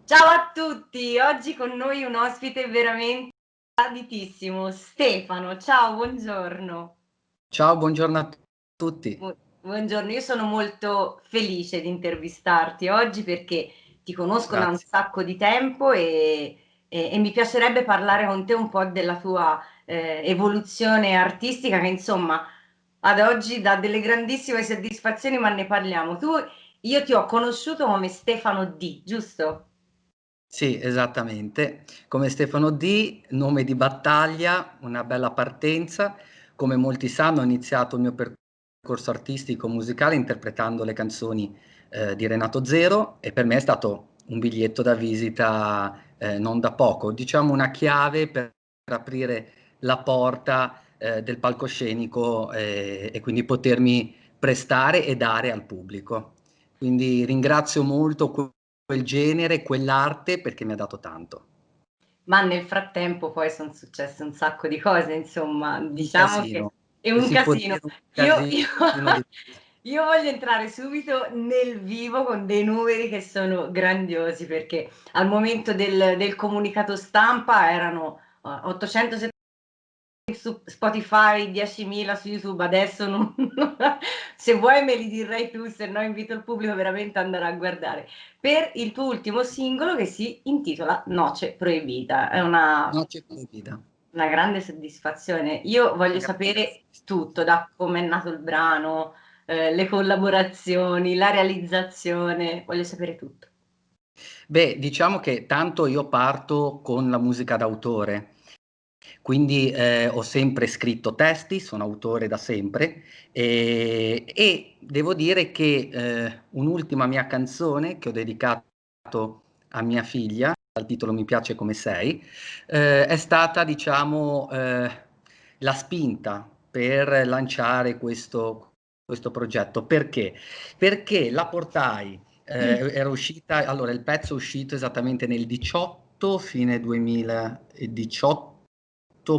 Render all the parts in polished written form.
Ciao a tutti, oggi con noi un ospite veramente graditissimo, Stefano. Ciao, buongiorno. Ciao, buongiorno a tutti. Buongiorno, io sono molto felice di intervistarti oggi perché ti conosco da un Grazie. sacco di tempo e mi piacerebbe parlare con te un po' della tua evoluzione artistica che insomma ad oggi dà delle grandissime soddisfazioni, ma ne parliamo. Io ti ho conosciuto come Stefano D, giusto? Sì, esattamente. Come Stefano D, nome di battaglia, una bella partenza. Come molti sanno, ho iniziato il mio percorso artistico musicale interpretando le canzoni di Renato Zero e per me è stato un biglietto da visita non da poco, diciamo una chiave per aprire la porta del palcoscenico e quindi potermi prestare e dare al pubblico. Quindi ringrazio molto quel genere, quell'arte perché mi ha dato tanto. Ma nel frattempo poi son successe un sacco di cose, insomma, Un diciamo che casino, è se un si può casino. dire un Io casino di... io voglio entrare subito nel vivo con dei numeri che sono grandiosi, perché al momento del comunicato stampa erano, 870 su Spotify, 10.000 su YouTube, adesso non se vuoi me li direi tu, se no invito il pubblico veramente ad andare a guardare. Per il tuo ultimo singolo che si intitola Noce Proibita, è Noce proibita. una grande soddisfazione. Io voglio sapere Grazie. tutto, da come è nato il brano, le collaborazioni, la realizzazione, voglio sapere tutto. Beh, diciamo che tanto io parto con la musica d'autore, quindi ho sempre scritto testi, sono autore da sempre e devo dire che un'ultima mia canzone che ho dedicato a mia figlia, dal titolo Mi piace come sei, è stata diciamo la spinta per lanciare questo progetto. Perché? Perché la portai era uscita, allora il pezzo è uscito esattamente nel 18, fine 2018,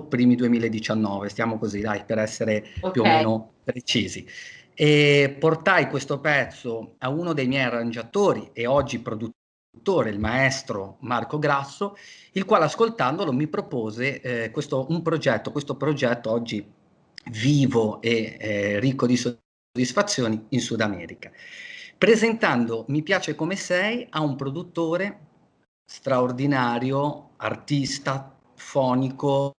primi 2019, stiamo così, dai, per essere più o Okay. meno precisi. E portai questo pezzo a uno dei miei arrangiatori e oggi produttore, il maestro Marco Grasso, il quale ascoltandolo mi propose questo progetto oggi vivo e ricco di soddisfazioni in Sud America, presentando Mi piace come sei a un produttore straordinario, artista, fonico,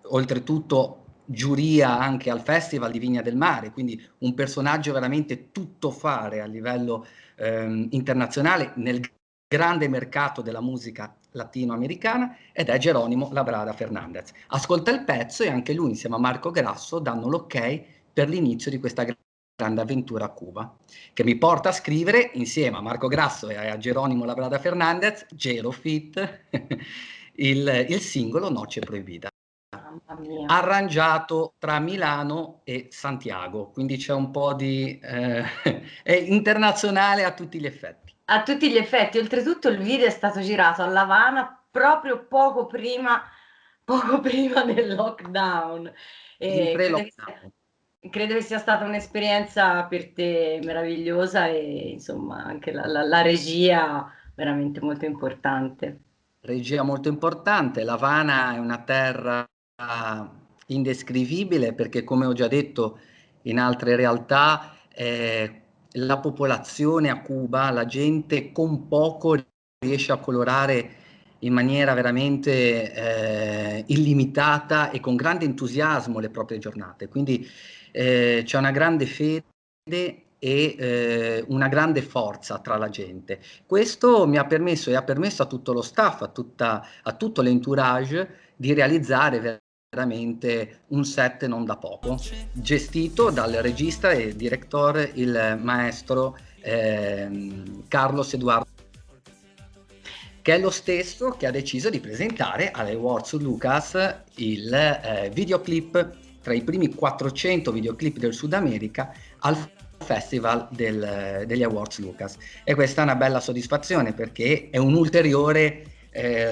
oltretutto giuria anche al Festival di Vigna del Mare, quindi un personaggio veramente tuttofare a livello internazionale nel grande mercato della musica latinoamericana, ed è Geronimo Labrada Fernandez. Ascolta il pezzo e anche lui insieme a Marco Grasso danno l'ok per l'inizio di questa grande avventura a Cuba, che mi porta a scrivere insieme a Marco Grasso e a Geronimo Labrada Fernandez, Gero Fit, il singolo Noce Proibita, Mamma mia. arrangiato tra Milano e Santiago, quindi c'è un po' di... è internazionale a tutti gli effetti. A tutti gli effetti, oltretutto il video è stato girato a L'Avana proprio poco prima del lockdown. In E pre-lockdown. credo che sia stata un'esperienza per te meravigliosa e insomma anche la regia veramente molto importante. Regia molto importante, l'Havana è una terra indescrivibile perché, come ho già detto in altre realtà, la popolazione a Cuba, la gente con poco riesce a colorare in maniera veramente illimitata e con grande entusiasmo le proprie giornate. Quindi c'è una grande fede e una grande forza tra la gente. Questo mi ha permesso e ha permesso a tutto lo staff, a tutto l'entourage di realizzare veramente un set non da poco, gestito dal regista e direttore, il maestro Carlos Eduardo, che è lo stesso che ha deciso di presentare alle Awards Lucas il videoclip tra i primi 400 videoclip del Sud America al Festival degli Awards Lucas. E questa è una bella soddisfazione perché è un ulteriore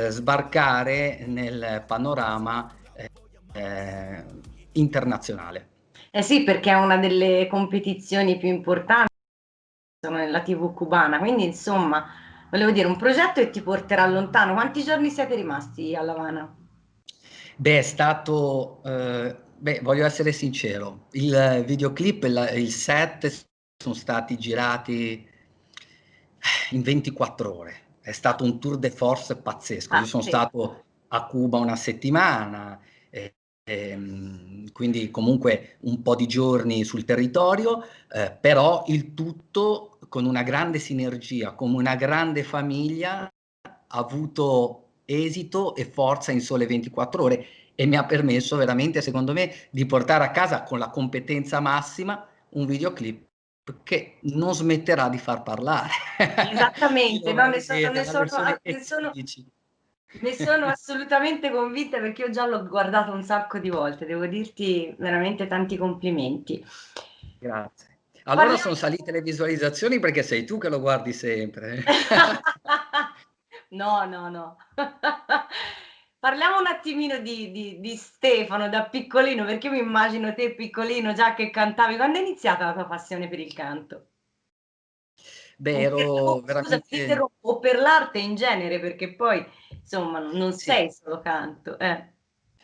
sbarcare nel panorama eh, internazionale. Eh sì, perché è una delle competizioni più importanti sono nella TV cubana, quindi insomma volevo dire, un progetto che ti porterà lontano. Quanti giorni siete rimasti a L'Avana? Beh, è stato, beh, voglio essere sincero, il videoclip e il set sono stati girati in 24 ore. È stato un tour de force pazzesco. Io sono Pazzesco. stato a Cuba una settimana, quindi comunque un po' di giorni sul territorio, però il tutto con una grande sinergia, come una grande famiglia, ha avuto esito e forza in sole 24 ore e mi ha permesso veramente, secondo me, di portare a casa con la competenza massima un videoclip che non smetterà di far parlare. Chi Esattamente, lo no, va a vedere, la versione e 15. ne sono assolutamente convinta perché io già l'ho guardato un sacco di volte, devo dirti veramente tanti complimenti. Grazie. Allora Parliamo... sono salite le visualizzazioni perché sei tu che lo guardi sempre. No, no, no. Parliamo un attimino di Stefano da piccolino, perché io mi immagino te piccolino già che cantavi. Quando è iniziata la tua passione per il canto? Beh, ero Scusa, ti veramente... interrompo, o per l'arte in genere, perché poi, insomma, non Sì. sei solo canto.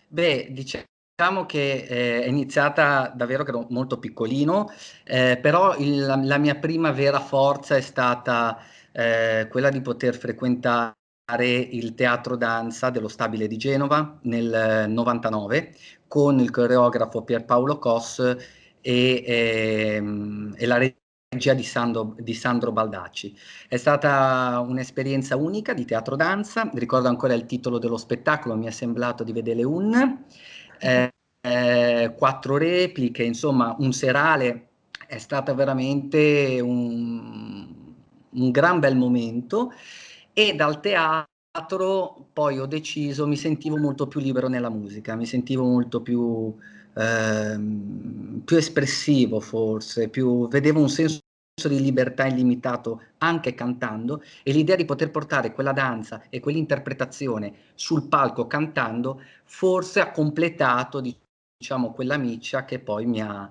Beh, diciamo che è iniziata davvero che ero molto piccolino, però la mia prima vera forza è stata quella di poter frequentare il teatro danza dello Stabile di Genova nel 99 con il coreografo Pierpaolo Cos e la regia di Sandro Baldacci. È stata un'esperienza unica di teatro danza, ricordo ancora il titolo dello spettacolo, mi è semblato di vedere eh, 4 repliche, insomma un serale, è stata veramente un gran bel momento e dal teatro poi ho deciso, mi sentivo molto più libero nella musica, mi sentivo molto più espressivo forse, vedevo un senso di libertà illimitato anche cantando e l'idea di poter portare quella danza e quell'interpretazione sul palco cantando forse ha completato, diciamo, quella miccia che poi mi ha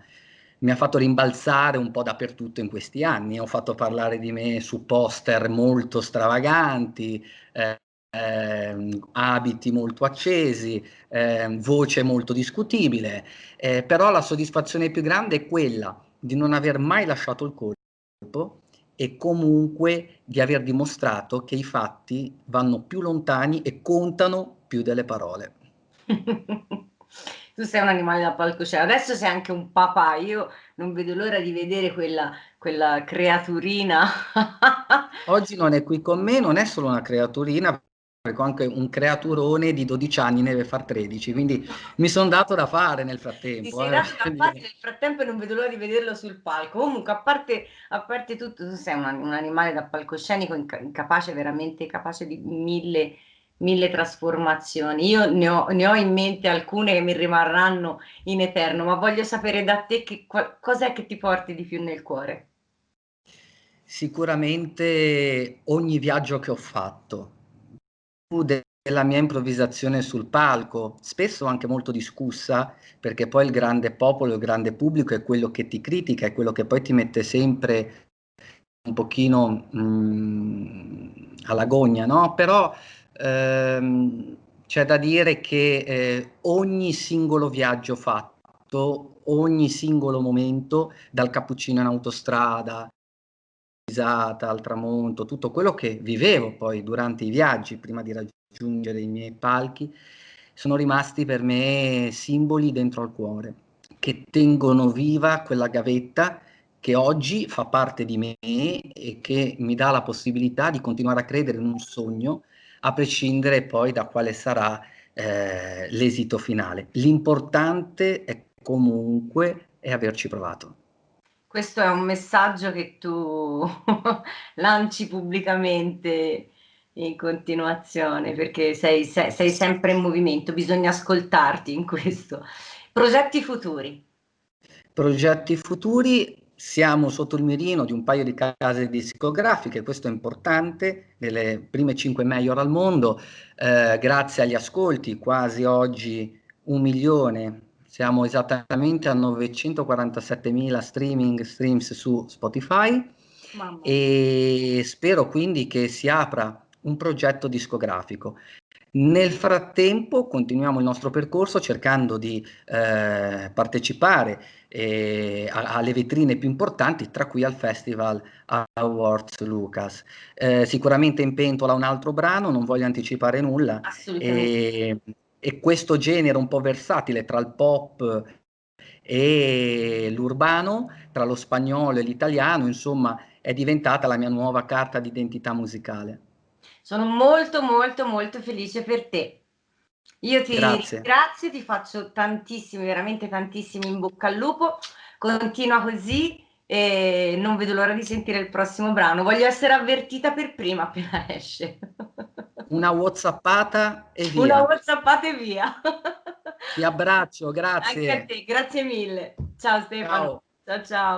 fatto rimbalzare un po' dappertutto in questi anni. Ho fatto parlare di me su poster molto stravaganti, abiti molto accesi, voce molto discutibile, però la soddisfazione più grande è quella di non aver mai lasciato il corpo e comunque di aver dimostrato che i fatti vanno più lontani e contano più delle parole. Tu sei un animale da palcoscenico, adesso sei anche un papà, io non vedo l'ora di vedere quella creaturina. Oggi non è qui con me, non è solo una creaturina, perché anche un creaturone di 12 anni ne deve far 13, quindi mi sono dato da fare nel Ti frattempo. sei dato da fare nel frattempo e non vedo l'ora di vederlo sul palco. Comunque, a parte tutto, tu sei un animale da palcoscenico capace, veramente capace di mille trasformazioni. Io ne ho in mente alcune che mi rimarranno in eterno, ma voglio sapere da te cos'è che ti porti di più nel cuore. Sicuramente ogni viaggio che ho fatto, della mia improvvisazione sul palco, spesso anche molto discussa, perché poi il grande popolo, il grande pubblico è quello che ti critica, è quello che poi ti mette sempre un pochino alla gogna, no? Però c'è da dire che ogni singolo viaggio fatto, ogni singolo momento, dal cappuccino in autostrada, al tramonto, tutto quello che vivevo poi durante i viaggi prima di raggiungere i miei palchi, sono rimasti per me simboli dentro al cuore, che tengono viva quella gavetta che oggi fa parte di me e che mi dà la possibilità di continuare a credere in un sogno, a prescindere poi da quale sarà l'esito finale. L'importante è comunque è averci provato. Questo è un messaggio che tu lanci pubblicamente in continuazione perché sei sempre in movimento, bisogna ascoltarti in questo. Progetti futuri. Progetti futuri, siamo sotto il mirino di un paio di case discografiche, questo è importante, nelle prime 5 major al mondo, grazie agli ascolti, quasi oggi 1 milione, siamo esattamente a 947.000 streams su Spotify Mamma mia. e spero quindi che si apra un progetto discografico. Nel frattempo continuiamo il nostro percorso cercando di partecipare alle vetrine più importanti, tra cui al Festival Awards Lucas. Sicuramente in pentola un altro brano, non voglio anticipare nulla, Assolutamente. e questo genere un po' versatile tra il pop e l'urbano, tra lo spagnolo e l'italiano, insomma, è diventata la mia nuova carta d'identità musicale. Sono molto, molto, molto felice per te. Io ti Grazie. ringrazio, ti faccio tantissimi, veramente tantissimi in bocca al lupo. Continua così e non vedo l'ora di sentire il prossimo brano. Voglio essere avvertita per prima appena esce. Una WhatsAppata e Una via. WhatsAppata e via. Ti abbraccio, Anche a grazie. te, grazie mille. Ciao Stefano. Ciao. Ciao ciao.